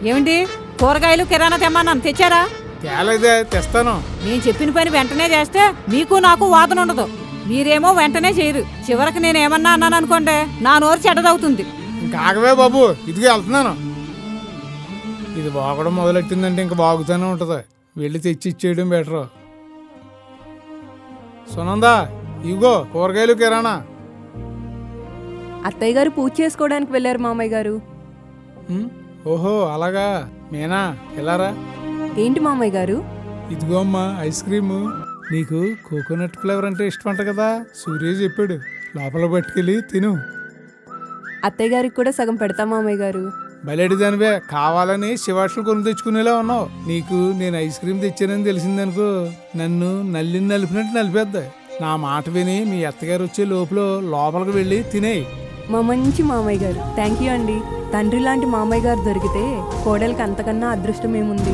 ఏమండి కూరగాయలు కిరాణా తెమ్మన్నాను, తెచ్చారా? తేలేదే, తెస్తాను. నేను చెప్పిన పని వెంటనే చేస్తే మీకు నాకు వాదన ఉండదు. మీరేమో వెంటనే చేయరు. చివరికి నేనేమన్నా అన్నాను అనుకోండి, నా నోరు చెడ్డదవుతుంది. ఇంకాగవే బాబు, ఇదిగో వెళ్తున్నాను. ఇది బాగడం మొదలెట్టిందంటే ఇంక బాగుతూనే ఉంటుంది. వెళ్ళి తెచ్చి ఇచ్చేయడం బెటరు. సునందా, ఇదిగో కూరగాయలు కిరాణా. అత్తయ్య గారు పూజ చేసుకోవడానికి వెళ్ళారు మామయ్య గారు. ఓహో అలాగా. మీనా ఎలారా? ఏంటి మామయ్య గారు? ఇదిగో అమ్మా ఐస్ క్రీము. నీకు కోకోనట్ ఫ్లేవర్ అంటే ఇష్టమంట కదా, సూర్య చెప్పాడు. లోపల పట్టుకెళ్ళి తిను. అత్తయ్య గారికి కూడా సగం పెడతా మామయ్య గారు. బయలెడి దానివే, కావాలని శివాట్లు కొని తెచ్చుకునేలా ఉన్నావు. నీకు నేను ఐస్ క్రీమ్ తెచ్చానని తెలిసిందనుకో, నన్ను నల్లిని నలిపినట్టు నలిపేద్దా. నా మాట విని మీ అత్తగారు వచ్చే లోపల లోపలికి వెళ్ళి తినేయి. మా మంచి మామయ్య గారు, థ్యాంక్ యూ అండి. తండ్రి లాంటి మామయ్య గారు దొరికితే కోడలికి అంతకన్నా అదృష్టం ఏముంది.